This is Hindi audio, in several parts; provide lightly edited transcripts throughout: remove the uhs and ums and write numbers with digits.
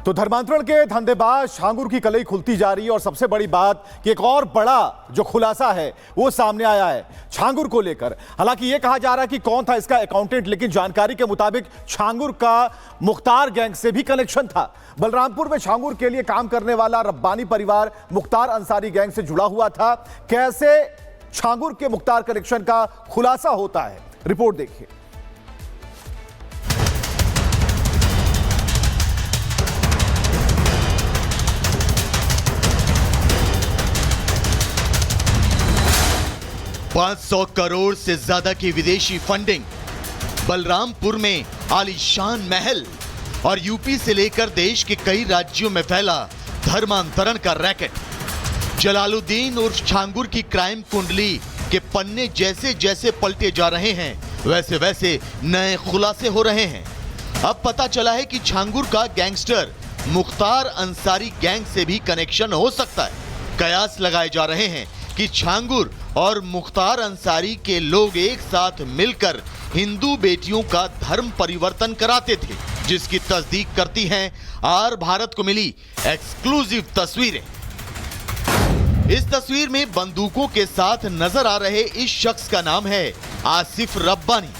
तो धर्मांतरण के धंधेबाज छांगुर की कलई खुलती जा रही है और सबसे बड़ी बात कि एक और बड़ा जो खुलासा है वो सामने आया है छांगुर को लेकर। हालांकि ये कहा जा रहा है कि कौन था इसका अकाउंटेंट, लेकिन जानकारी के मुताबिक छांगुर का मुख्तार गैंग से भी कनेक्शन था। बलरामपुर में छांगुर के लिए काम करने वाला रब्बानी परिवार मुख्तार अंसारी गैंग से जुड़ा हुआ था। कैसे छांगुर के मुख्तार कनेक्शन का खुलासा होता है, रिपोर्ट देखिए। $500 करोड़ से ज्यादा की विदेशी फंडिंग, बलरामपुर में आलीशान महल और यूपी से लेकर देश के कई राज्यों में फैला धर्मांतरण का रैकेट। जलालुद्दीन उर्फ छांगुर की क्राइम कुंडली के पन्ने जैसे जैसे पलटे जा रहे हैं वैसे वैसे नए खुलासे हो रहे हैं। अब पता चला है कि छांगुर का गैंगस्टर मुख्तार अंसारी गैंग से भी कनेक्शन हो सकता है। कयास लगाए जा रहे हैं कि छांगुर और मुख्तार अंसारी के लोग एक साथ मिलकर हिंदू बेटियों का धर्म परिवर्तन कराते थे, जिसकी तस्दीक करती हैं आर भारत को मिली एक्सक्लूसिव तस्वीरें। इस तस्वीर में बंदूकों के साथ नजर आ रहे इस शख्स का नाम है आसिफ रब्बानी।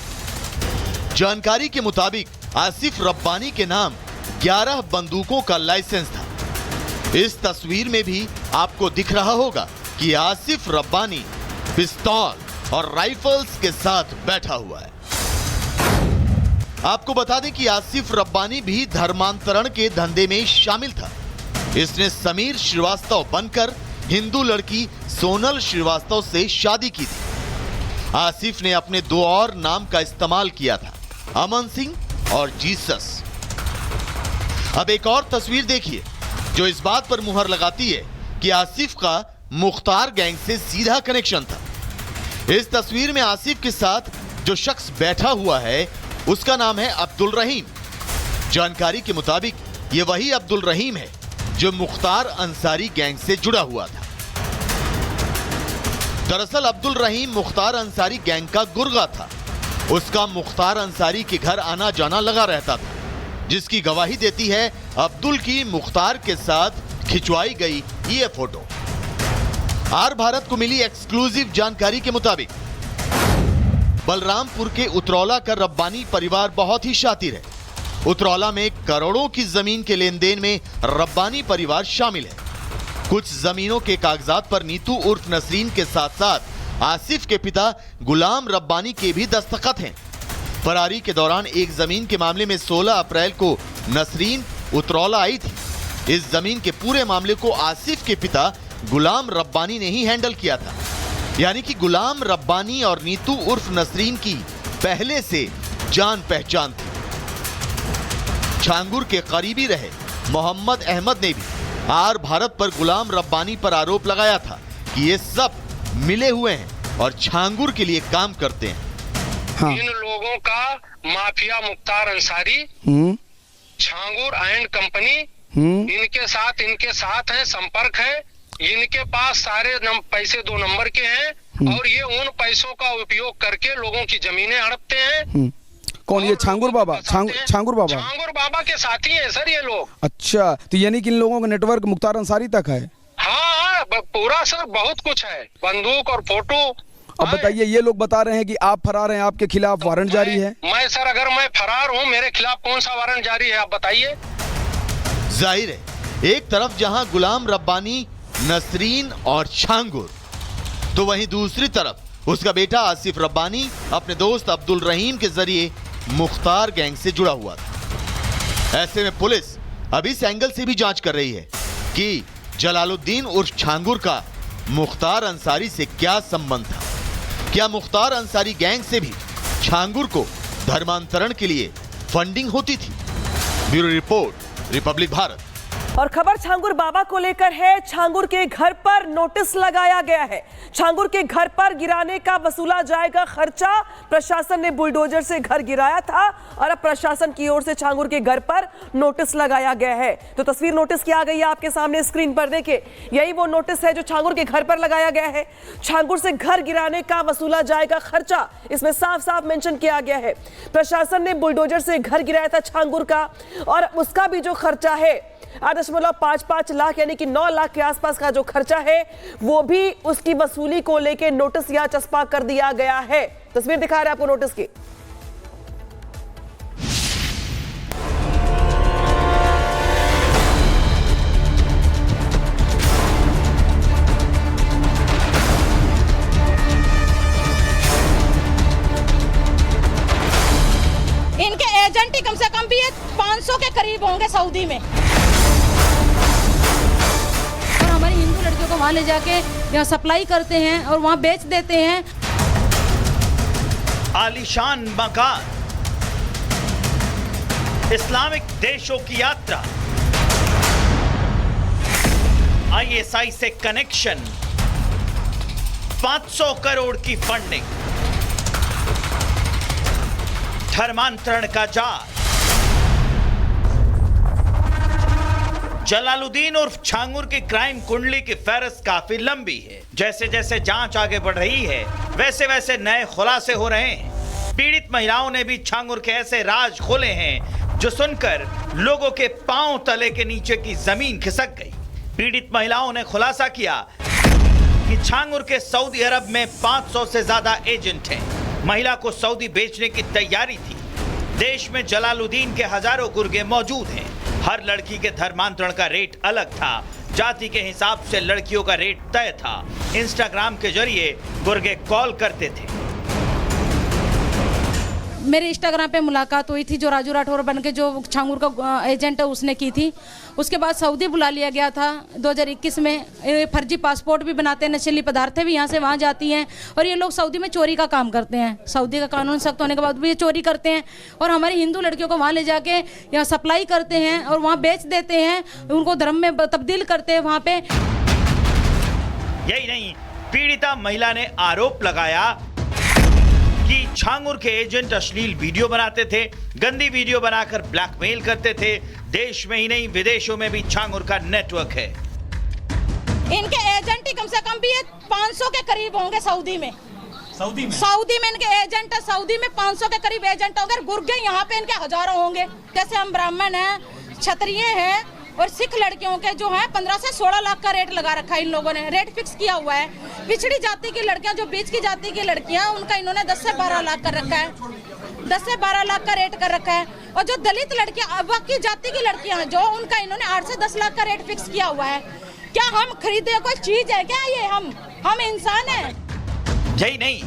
जानकारी के मुताबिक आसिफ रब्बानी के नाम 11 बंदूकों का लाइसेंस था। इस तस्वीर में भी आपको दिख रहा होगा कि आसिफ रब्बानी पिस्तौल और राइफल्स के साथ बैठा हुआ है। आपको बता दें कि आसिफ रब्बानी भी धर्मांतरण के धंधे में शामिल था। इसने समीर श्रीवास्तव बनकर हिंदू लड़की सोनल श्रीवास्तव से शादी की थी। आसिफ ने अपने दो और नाम का इस्तेमाल किया था, अमन सिंह और जीसस। अब एक और तस्वीर देखिए जो इस बात पर मुहर लगाती है कि आसिफ का मुख्तार गैंग से सीधा कनेक्शन था। इस तस्वीर में आसिफ के साथ जो शख्स बैठा हुआ है उसका नाम है अब्दुल रहीम। जानकारी के मुताबिक यह वही अब्दुल रहीम है जो मुख्तार अंसारी गैंग से जुड़ा हुआ था। दरअसल अब्दुल रहीम मुख्तार अंसारी गैंग का गुर्गा था। उसका मुख्तार अंसारी के घर आना जाना लगा रहता था, जिसकी गवाही देती है अब्दुल की मुख्तार के साथ खिंचवाई गई ये फोटो। आर भारत को मिली एक्सक्लूसिव जानकारी के मुताबिक बलरामपुर के उतरौला का रब्बानी परिवार बहुत ही शातिर है। उतरौला में करोड़ों की जमीन के लेन देन में रब्बानी परिवार शामिल है। कुछ जमीनों के कागजात पर नीतू उर्फ नसरीन के साथ साथ आसिफ के पिता गुलाम रब्बानी के भी दस्तखत हैं। फरारी के दौरान एक जमीन के मामले में 16 अप्रैल को नसरीन उतरौला आई थी। इस जमीन के पूरे मामले को आसिफ के पिता गुलाम रब्बानी ने ही हैंडल किया था। यानी कि गुलाम रब्बानी और नीतू उर्फ नसरीन की पहले से जान पहचान थी। छांगुर के करीबी रहे मोहम्मद अहमद ने भी आर भारत पर गुलाम रब्बानी पर आरोप लगाया था कि ये सब मिले हुए हैं और छांगुर के लिए काम करते हैं। हाँ। इन लोगों का mafia Mukhtar Ansari, Changur and company, इनके साथ है, संपर्क है। इनके पास सारे पैसे 2 नंबर के हैं और ये उन पैसों का उपयोग करके लोगों की जमीनें हड़पते हैं। कौन ये छांगुर बाबा? छांगुर बाबा के साथी हैं सर ये लोग। अच्छा, तो यानी कि इन लोगों का नेटवर्क मुख्तार अंसारी तक है? हाँ, पूरा सर बहुत कुछ है, बंदूक और फोटो। अब बताइए, ये लोग बता रहे हैं कि आप फरार हैं, आपके खिलाफ वारंट जारी है। मैं सर अगर मैं फरार हूँ, मेरे खिलाफ कौन सा वारंट जारी है आप बताइए। जाहिर है एक तरफ जहां गुलाम रब्बानी, नसरीन और छांगुर, तो वहीं दूसरी तरफ उसका बेटा आसिफ रब्बानी अपने दोस्त अब्दुल रहीम के जरिए मुख्तार गैंग से जुड़ा हुआ था। ऐसे में पुलिस अब इस एंगल से भी जांच कर रही है कि जलालुद्दीन उर्फ छांगुर का मुख्तार अंसारी से क्या संबंध था। क्या मुख्तार अंसारी गैंग से भी छांगुर को धर्मांतरण के लिए फंडिंग होती थी? Bureau report, Republic Bharat. और खबर छांगुर बाबा को लेकर है। छांगुर के घर पर नोटिस लगाया गया है। छांगुर के घर पर गिराने का वसूला जाएगा खर्चा। प्रशासन ने बुलडोजर से घर गिराया था और अब प्रशासन की ओर से छांगुर के घर पर नोटिस लगाया गया है। तो तस्वीर नोटिस की आ गई है आपके सामने स्क्रीन पर, देखिए यही वो नोटिस है जो छांगुर के घर पर लगाया गया है। छांगुर से घर गिराने का वसूला जाएगा खर्चा, इसमें साफ साफ मेंशन किया गया है। प्रशासन ने बुलडोजर से घर गिराया था छांगुर का और उसका भी जो खर्चा है 8.55 लाख यानी कि 9 लाख के आसपास का जो खर्चा है वो भी उसकी वसूली को लेकर नोटिस या चस्पा कर दिया गया है। तस्वीर दिखा रहे हैं आपको नोटिस की। इनके एजेंट ही कम से कम भी 500 के करीब होंगे सऊदी में। और हमारी हिंदू लड़कियों को वहाँ ले जाके यहाँ सप्लाई करते हैं और वहाँ बेच देते हैं। आलीशान मकान, इस्लामिक देशों की यात्रा, ISI से कनेक्शन, 500 करोड़ की फंडिंग, धर्मांतरण का जाल। जलालुद्दीन उर्फ छांगुर की क्राइम कुंडली की फहरिस्त काफी लंबी है। जैसे जैसे जांच आगे बढ़ रही है वैसे वैसे नए खुलासे हो रहे हैं। पीड़ित महिलाओं ने भी छांगुर के ऐसे राज खोले हैं जो सुनकर लोगों के पांव तले के नीचे की जमीन खिसक गई। पीड़ित महिलाओं ने खुलासा किया कि छांगुर के सऊदी अरब में 500 से ज्यादा एजेंट हैं। महिला को सऊदी बेचने की तैयारी थी। देश में जलालुद्दीन के हजारों गुर्गे मौजूद हैं। हर लड़की के धर्मांतरण का रेट अलग था। जाति के हिसाब से लड़कियों का रेट तय था। इंस्टाग्राम के जरिए गुर्गे कॉल करते थे। मेरे इंस्टाग्राम पे मुलाकात हुई थी, जो राजू राठौर बन के जो छांगुर का एजेंट है उसने की थी। उसके बाद सऊदी बुला लिया गया था 2021 में। फर्जी पासपोर्ट भी बनाते हैं, नशीली पदार्थें भी यहाँ से वहाँ जाती हैं और ये लोग सऊदी में चोरी का काम करते हैं। सऊदी का कानून सख्त होने के बाद भी ये चोरी करते हैं और हमारी हिंदू लड़कियों को वहाँ ले जाके यहाँ सप्लाई करते हैं और वहाँ बेच देते हैं, उनको धर्म में तब्दील करते हैं वहाँ पे। यही नहीं, पीड़िता महिला ने आरोप लगाया कि छांगुर के एजेंट अश्लील वीडियो बनाते थे, गंदी वीडियो बनाकर ब्लैकमेल करते थे। देश में ही नहीं विदेशों में भी छांगुर का नेटवर्क है। इनके एजेंट ही कम से कम भी 500 के करीब होंगे सऊदी में इनके एजेंट है। सऊदी में 500 के करीब एजेंट होंगे। गुर्गे यहाँ पे इनके हजारों होंगे। जैसे हम ब्राह्मण हैं, क्षत्रिय हैं और सिख लड़कियों के जो है 15 से 16 लाख का रेट लगा रखा है। इन लोगों ने रेट फिक्स किया हुआ है। पिछड़ी जाति की लड़कियां, जो बीच की जाति की लड़कियां, उनका इन्होंने 10 से 12 लाख कर रखा है। 10 से 12 लाख का रेट कर रखा है। और जो दलित लड़कियां, बाकी जाति की लड़कियां हैं जो, उनका इन्होंने 8 से 10 लाख का रेट फिक्स किया हुआ है। क्या हम खरीदे कोई चीज है क्या? ये हम इंसान हैं। यही नहीं,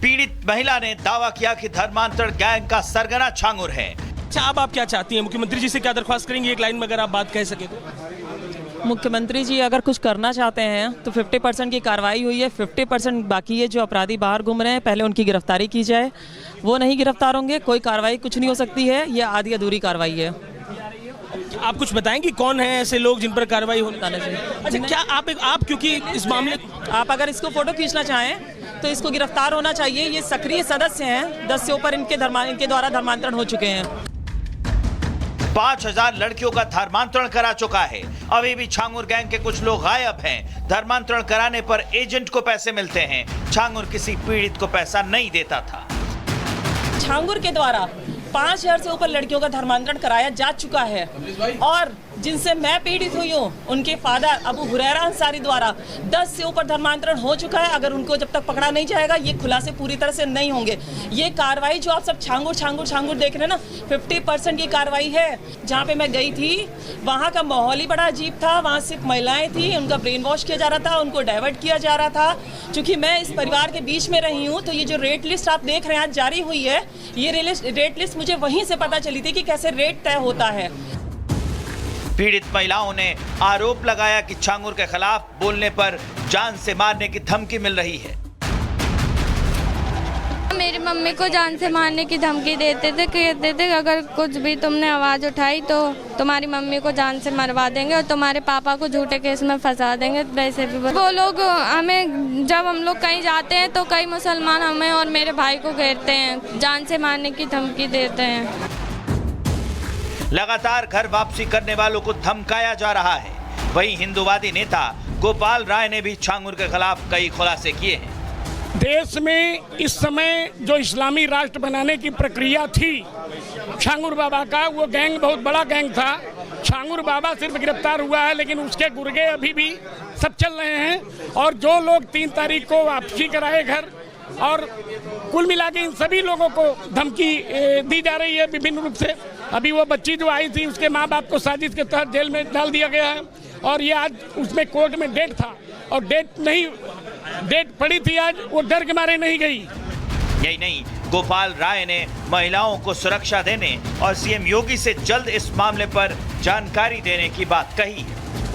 पीड़ित महिला ने दावा किया कि धर्मांतरण गैंग का सरगना छांगुर है। अच्छा, अब आप क्या चाहती हैं? मुख्यमंत्री जी से क्या दरख्वास्त करेंगे? एक लाइन में अगर आप बात कह सके तो। मुख्यमंत्री जी अगर कुछ करना चाहते हैं तो 50% की कार्रवाई हुई है, 50% बाकी है। जो अपराधी बाहर घूम रहे हैं पहले उनकी गिरफ्तारी की जाए। वो नहीं गिरफ्तार होंगे, कोई कार्रवाई कुछ नहीं हो सकती है। ये आधी अधूरी कार्रवाई है। आप कुछ बताएंगे कौन है ऐसे लोग जिन पर कार्रवाई होनी चाहिए? अच्छा, क्या आप क्योंकि इस मामले, आप अगर इसको फोटो खींचना चाहें तो इसको गिरफ्तार होना चाहिए। ये सक्रिय सदस्य हैं। 10 से ऊपर इनके द्वारा धर्मांतरण हो चुके हैं। 5000 लड़कियों का धर्मांतरण करा चुका है। अभी भी छांगुर गैंग के कुछ लोग गायब हैं। धर्मांतरण कराने पर एजेंट को पैसे मिलते हैं। छांगुर किसी पीड़ित को पैसा नहीं देता था। छांगुर के द्वारा 5000 से ऊपर लड़कियों का धर्मांतरण कराया जा चुका है और जिनसे मैं पीड़ित हुई हूँ उनके फादर अबू हुरैरा अंसारी द्वारा 10 से ऊपर धर्मांतरण हो चुका है। अगर उनको जब तक पकड़ा नहीं जाएगा ये खुलासे पूरी तरह से नहीं होंगे। ये कार्रवाई जो आप सब छांगुर देख रहे हैं ना, 50% की कार्रवाई है। जहाँ पे मैं गई थी वहाँ का माहौल ही बड़ा अजीब था। वहाँ सिर्फ महिलाएं थी, उनका ब्रेन वॉश किया जा रहा था, उनको डाइवर्ट किया जा रहा था। चूँकि मैं इस परिवार के बीच में रही हूँ तो ये जो रेट लिस्ट आप देख रहे हैं आज जारी हुई है, ये रेट लिस्ट मुझे वहीं से पता चली थी कि कैसे रेट तय होता है। पीड़ित महिलाओं ने आरोप लगाया कि छांगुर के खिलाफ बोलने पर जान से मारने की धमकी मिल रही है। मेरी मम्मी को जान से मारने की धमकी देते थे, कहते थे अगर कुछ भी तुमने आवाज़ उठाई तो तुम्हारी मम्मी को जान से मरवा देंगे और तुम्हारे पापा को झूठे केस में फंसा देंगे। वैसे भी वो लोग हमें, जब हम लोग कहीं जाते हैं तो कई मुसलमान हमें और मेरे भाई को घेरते हैं, जान से मारने की धमकी देते हैं। लगातार घर वापसी करने वालों को धमकाया जा रहा है। वहीं हिंदूवादी नेता गोपाल राय ने भी छांगुर के खिलाफ कई खुलासे किए हैं। देश में इस समय जो इस्लामी राष्ट्र बनाने की प्रक्रिया थी छांगुर बाबा का, वो गैंग बहुत बड़ा गैंग था। छांगुर बाबा सिर्फ गिरफ्तार हुआ है, लेकिन उसके गुर्गे अभी भी सब चल रहे हैं। और जो लोग 3 तारीख को वापसी कराए घर, और कुल मिला के इन सभी लोगों को धमकी दी जा रही है विभिन्न रूप से। अभी वो बच्ची जो आई थी, उसके माँ बाप को साजिश के तहत जेल में डाल दिया गया है, और ये आज उसमें कोर्ट में डेट था, और डेट पड़ी थी आज, वो डर के मारे नहीं गई। यही नहीं, गोपाल राय ने महिलाओं को सुरक्षा देने और सीएम योगी से जल्द इस मामले पर जानकारी देने की बात कही है।